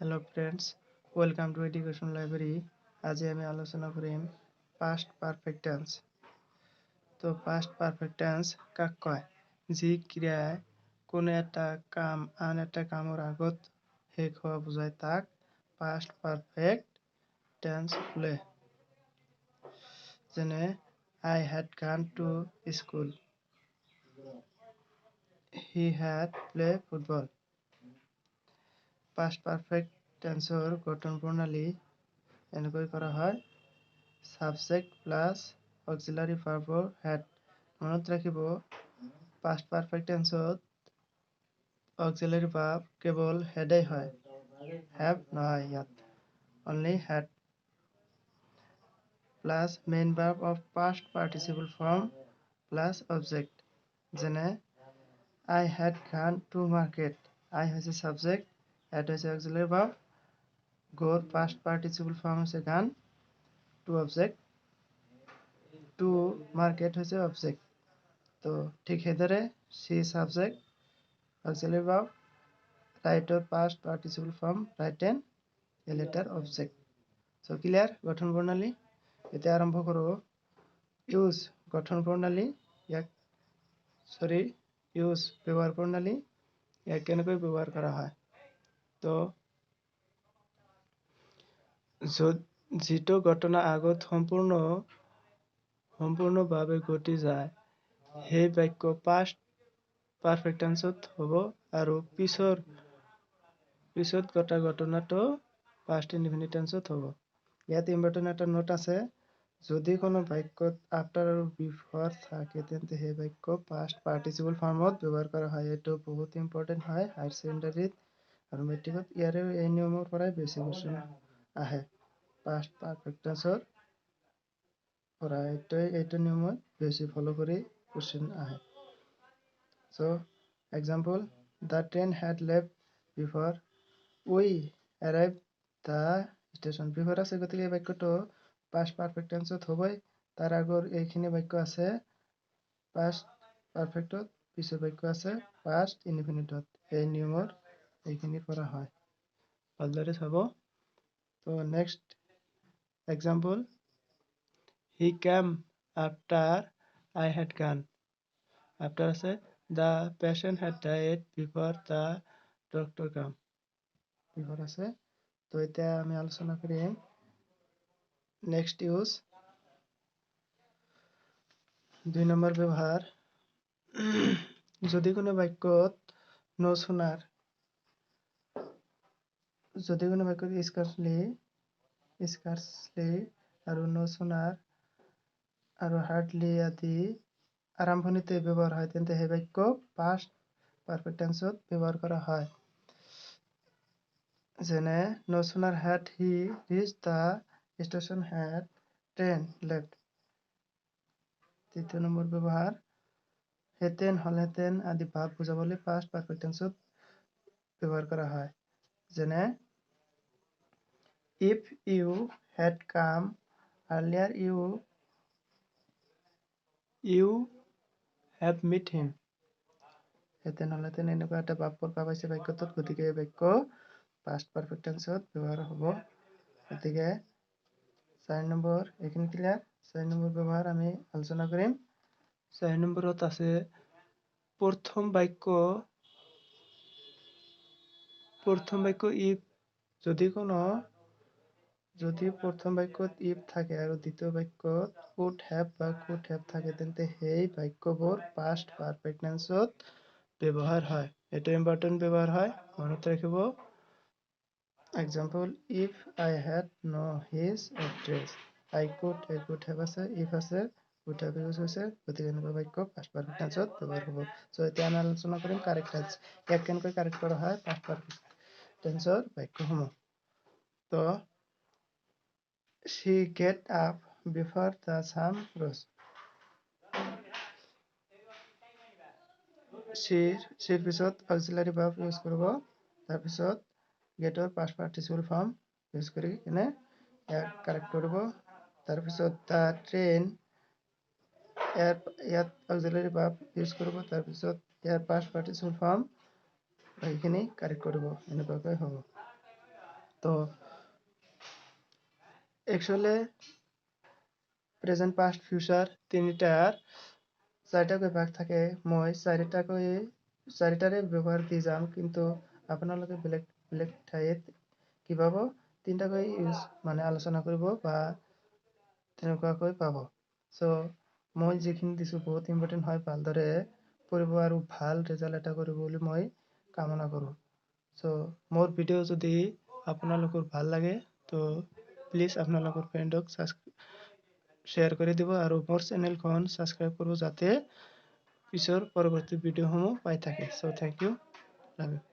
Hello friends, welcome to Education Library. আজি আমি আলোচনা কৰিম past perfect tense. তো past perfect tense কাক কয়? যি ক্ৰিয়াই কোনো এটা কাম আন এটা কামৰ আগত শেষ হোৱা বুজায় তাক past perfect tense বোলে। যেনে I had gone to school. He had played football. Past perfect tenseৰ গঠন প্ৰণালী এনেকৈ কৰা হয় subject plus auxiliary verbৰ had মনত ৰাখিব past perfect tenseত auxiliary verb কেৱল hadই হয় have নহয় ইয়াত only had plus main verb of past participle form plus object যেনে I had gone to market I হৈছে subject had হৈছে auxiliary verb goৰ past participle form হৈছে gone to object to market হৈছে object তো ঠিক সেইদৰে she subject auxiliary verb write past participle form written a letter object so clear গঠন প্ৰণালী এতিয়া আৰম্ভ কৰো use গঠন প্ৰণালী ইয়াক use ব্যৱহাৰ প্ৰণালী ইয়াক কেনেকৈ ব্যৱহাৰ কৰা হয় তো যিটো ঘটনা আগত সম্পূৰ্ণভাৱে ঘটি যায় সেই বাক্য past perfect tenseত হ'ব আৰু পিছত ঘটা ঘটনাটো past indefinite tenseত হ'ব ইয়াত ইম্পৰ্টেণ্ট এটা নোট আছে যদি কোনো বাক্যত after আৰু before থাকে তেন্তে সেই বাক্য past participle formত ব্যৱহাৰ কৰা হয় এইটো বহুত ইম্পৰ্টেণ্ট হয় হায়াৰ ছেকেণ্ডাৰীত আৰু মেট্ৰিকত ইয়াৰে এই নিয়মৰ পৰাই বেছি কোৱেশ্চন আহে past perfect tenseৰ পৰা এইটো নিয়মত বেছি ফলো কৰি কোৱেশ্চন আহে so example the train had left before we arrived the station before আছে গতিকে এই বাক্যটো past perfect tenseত হ'বই তাৰ আগৰ এইখিনি বাক্য আছে past perfectত পিছৰ বাক্য আছে past indefiniteত এই নিয়মৰ এইখিনি পৰা হয় ভালদৰে চাব তো next example he came after I had gone after আছে the patient had died before the doctor came before আছে তো এতিয়া আমি আলোচনা কৰিম next use 2 নম্বৰ ব্যৱহাৰ যদি কোনো বাক্যত scarcely আৰু no sooner আৰু hardly আদি আৰম্ভণিতে ব্যৱহাৰ হয় তেন্তে সেই বাক্য past perfect tenseত ব্যৱহাৰ কৰা হয় যেনে no sooner had he reached the station had train left তৃতীয় নম্বৰ ব্যৱহাৰ হেতেন হলহেতেন আদি ভাৱ বুজাবলৈ past perfect tenseত ব্যৱহাৰ কৰা হয় যেনে if you had come earlier you have met him হেতেন হলহেতেন এনেকুৱা এটা ভাৱ প্ৰকাশ পাইছে বাক্যটোত গতিকে এই বাক্য past perfect tenseত ব্যৱহাৰ হ'ব গতিকে 4 নম্বৰ এইখিনি ক্লিয়াৰ 4 নম্বৰ ব্যৱহাৰ আমি আলোচনা কৰিম 4 নম্বৰত আছে প্ৰথম বাক্য if যদি প্ৰথম বাক্যত if থাকে আৰু দ্বিতীয় বাক্যত would have বা could have থাকে তেন্তে সেই বাক্যবোৰ past perfect tenseত ব্যৱহাৰ হয় এটা ইম্পৰ্টেন্ট ব্যৱহাৰ হয় মনত ৰাখিব example if I had known his address I could have আছে if আছে would have use হৈছে গতিকে এনেকুৱা বাক্য past perfect tenseত ব্যৱহাৰ হ'ব সো এতিয়া আমি আলোচনা কৰিম কাৰেক্ট টেন্স ইয়াক কেনেকৈ কাৰেক্ট কৰা হয় past perfect tenseৰ বাক্যসমূহ তো she get up before the sun rose she পিছত auxiliary verb ইউজ কৰিব তাৰপিছত get ৰ past participle form ইউজ কৰি কিনে ইয়াক কাৰেক্ট কৰিব তাৰপিছত the train ইয়াত auxiliary verb ইউজ কৰিব তাৰপিছত ইয়াৰ past participle form এইখিনি কাৰেক্ট কৰিব এনেকুৱাকৈ হ'ব তো একচুৱেলি প্ৰেজেণ্ট পাষ্ট ফিউচাৰ তিনিটাৰ চাৰিটাকৈ ভাগ থাকে। মই চাৰিটাৰে ব্যৱহাৰ দি যাম, কিন্তু আপোনালোকে বেলেগ বেলেগ ঠাইত কি পাব, তিনিটাকৈ আলোচনা কৰিব বা তেনেকুৱাকৈ পাব। চ' মই যিখিনি দিছোঁ বহুত ইম্পৰ্টেণ্ট হয়, ভালদৰে পঢ়িব আৰু ভাল ৰিজাল্ট এটা কৰিব বুলি মই কামনা কৰোঁ। চ' মোৰ ভিডিঅ' যদি আপোনালোকৰ ভাল লাগে তো প্লিজ আপোনালোকৰ ফ্ৰেণ্ডক শ্বেয়াৰ কৰি দিব আৰু মোৰ চেনেলখন ছাবস্ক্ৰাইব কৰিব, যাতে পিছৰ পৰৱৰ্তী ভিডিঅ'সমূহ পাই থাকে। চ' থেংক ইউ।